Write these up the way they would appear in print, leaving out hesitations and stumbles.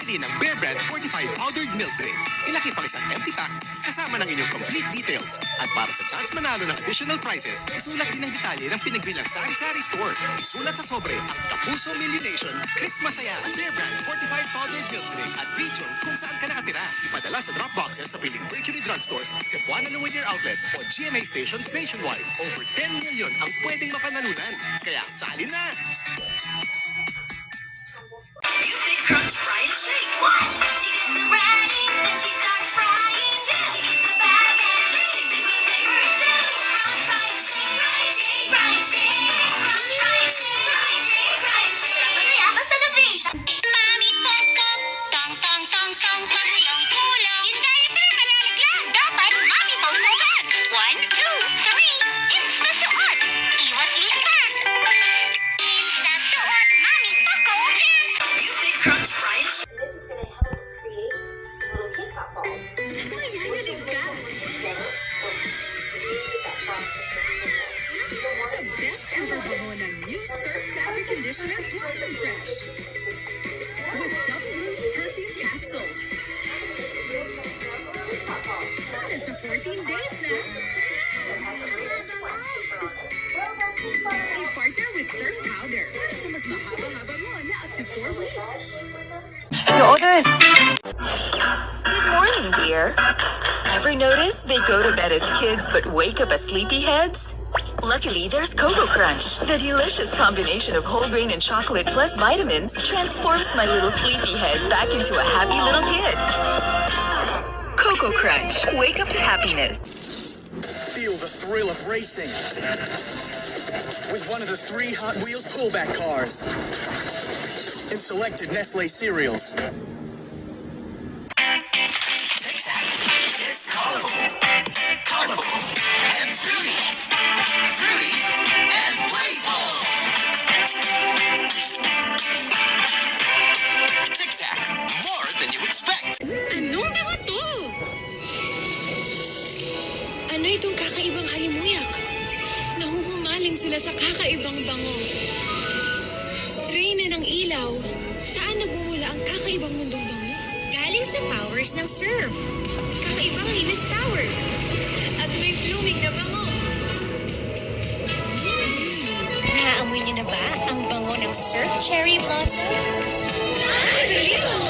Bumili ng Bear Brand Fortified Powdered Milk Drink. Ilaki pang isang empty pack kasama ng inyong complete details. At para sa chance manalo ng additional prizes, isulat din ang detalye ng pinagbilang sari-sari store. Isulat sa sobre ang Kapuso Millionation Christmas Saya. Bear Brand Fortified Powdered Milk Drink at region kung saan ka nakatira. Ipadala sa drop boxes sa piling Mercury Drugstores, Cebuana Luwinier Outlets o GMA stations nationwide. Over 10 million ang pwedeng mapanalunan. Kaya sali na! Crunch, fry, and shake. One, she gets the writing, then she starts frying. Two, she gets the bag and shakes it with flavor. Two, crunch, fry, and shake, crunch, fry, and shake, crunch, fry, and shake, fry, and shake. Masaya, basta nutrisyon. Mami, Poco, tong, tong, tong, tong, magulong kulo. Yung diaper malalaglag. Dapat Mami Poco bags. 1, 2, 3, it's the suot. Iwas lipa. Instant suot, Mami Poco pants. Crunch, fry, and shake. This is going to help create little Kit Kat balls. Mayayanig ka sa best ever bango ng new Surf Fabric Conditioner Blossom Fresh with Double Loose Perfume Capsules. Para sa 14 days na. I-partner with Surf Powder para sa mas mahaba-haba mo na up to 4 weeks. Your order is... Good morning, dear. Ever notice they go to bed as kids but wake up as sleepyheads? Luckily, there's Cocoa Crunch. The delicious combination of whole grain and chocolate plus vitamins transforms my little sleepyhead back into a happy little kid. Cocoa Crunch. Wake up to happiness. Feel the thrill of racing with one of the 3 Hot Wheels pullback cars in selected Nestle cereals. Zigzag is colorful, colorful and fruity, fruity and playful. Zigzag, more than you expect. Anong mga to? Ano itong kakaibang halimuyak? Nahuhumaling sila sa kakaibang bango. Reyna ng ilaw, saan nagmumula ang kakaibang mundong bango? Galing sa powers ng surf. Kakaibang linis power. At may blooming na bango. Naaamoy niyo na ba ang bango ng Surf Cherry Blossom? Dali mo!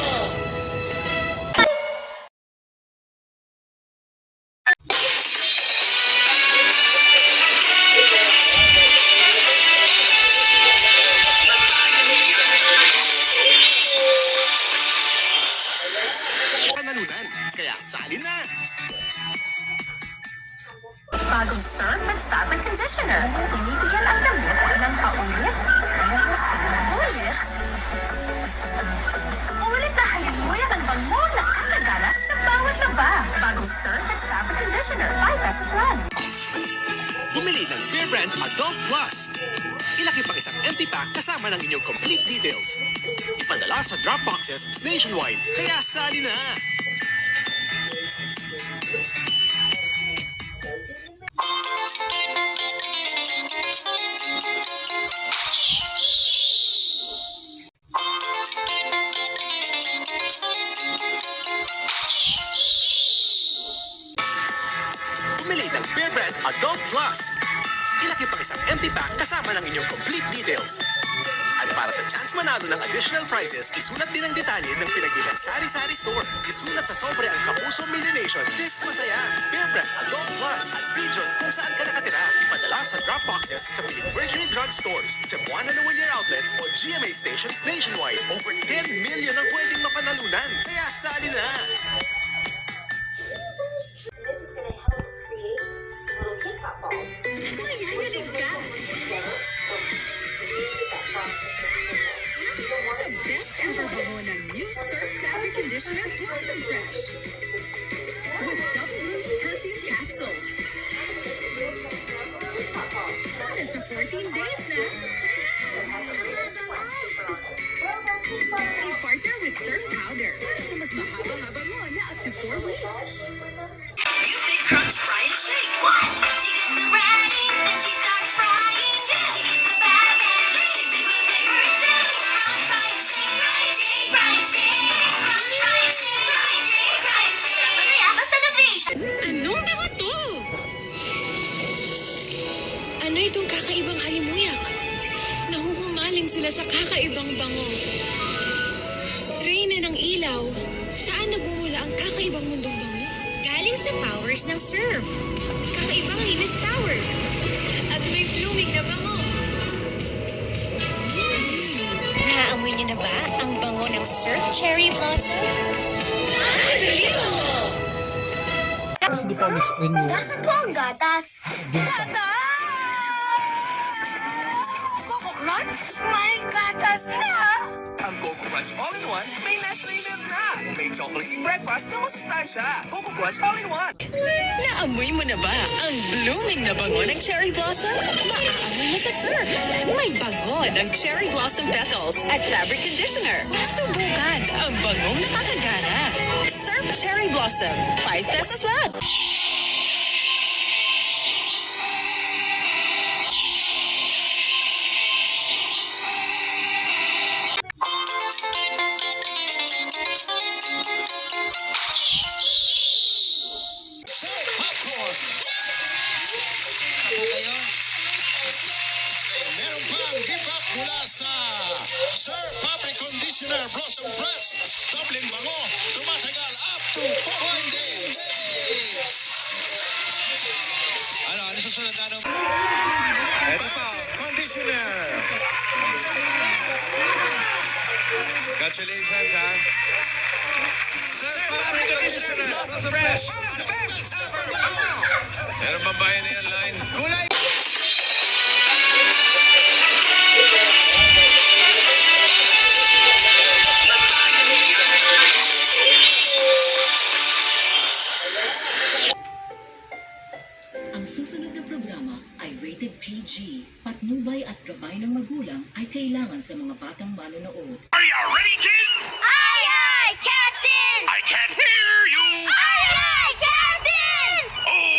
Panalunan. Kaya sali na! Bagong Surf with Fabric Conditioner. Binibigyan ang damit ng paulit. Ulit. Ulit na halimuyak ang bango na kakagalas sa bawat laba. Bagong Surf with Fabric Conditioner. 5 pesos lang. Bumili ng Bear Brand Adult Plus. Ilaki pang isang empty pack kasama ng inyong complete details. Ipadala sa drop boxes nationwide. Kaya sali na! Bumili ng Bear Brand Adult Plus. Ilaki pang isang empty pack kasama ng inyong complete details. At para sa chance manalo ng additional prizes, isulat din ang detalye ng pinagbilang sari-sari store. Isulat sa sobre ang Kapuso Millionation Christmas Saya. Bear Brand Adult Plus at region kung saan ka nakatira. Ipadala sa drop boxes sa piling Mercury Drugstores, Cebuana Luwinier Outlets o GMA stations nationwide. Over 10 million ang pwedeng mapanalunan. Kaya sali na! This is going to help create little Kit Kat balls. Mayayanig ka sa best ever bango ng new Surf Fabric Conditioner Blossom Fresh with Double Loose Perfume Capsules. Para sa 14 days na. I-partner with Surf Powder para sa mas mahaba-haba mo na up to 4 weeks. Crunch, fry, and shake. One, she gets the writing, then she starts frying. Two, she gets the bag and shakes it with flavor. Two, crunch, fry, and shake, fry, and shake, fry, and shake. Nangangaling sila sa kakaibang bango. Reyna ng ilaw, saan nagmumula ang kakaibang mundong bango? Galing sa powers ng surf. Kakaibang linis power. At may blooming na bango. Naaamoy niyo na ba ang bango ng surf cherry blossom? Hindi pa miss in mo. Nasaan po ang gatas? Gatas! Coco Crunch? May gatas na! Ang Coco Crunch All-in-One may Nestle milk na. May chocolatey breakfast na masustansya. Coco Crunch All-in-One. Naamoy mo na ba ang blooming na bango ng cherry blossom? Maaamoy mo sa surf. May bango ng cherry blossom petals at fabric conditioner. Subukan ang bangong nakakagana. Surf cherry blossom, 5 pesos lang. Popcorn! Ako kayo? Meron pang gift up mula sa Sir Fabric Conditioner Blossom Fresh. Dobleng bango, tumatagal up to 4 days. Ano susunod na? Ito pa, conditioner. Congratulations, ha? Sir Fabric Conditioner Blossom Fresh. Meron bang bayan na yan line? Kulay! Ang susunod na programa ay rated PG. Patnubay at gabay ng magulang ay kailangan sa mga batang manonood. Are you ready, kids? Aye, aye, Captain! I can't hear you. Aye, aye, Captain! Oh!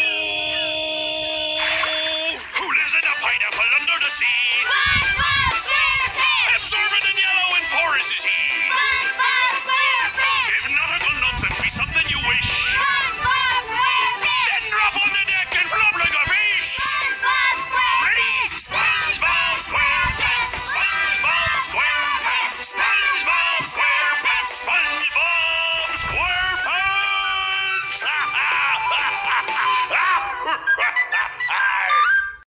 Who lives in a pineapple under the sea? SpongeBob SquarePants! Absorbent and yellow and porous is he. SpongeBob SquarePants! If nautical nonsense be something you wish, SpongeBob SquarePants! then drop on the deck and flop like a fish. SpongeBob SquarePants! Ready? SpongeBob SquarePants. SpongeBob SquarePants. SpongeBob SquarePants. SpongeBob SquarePants.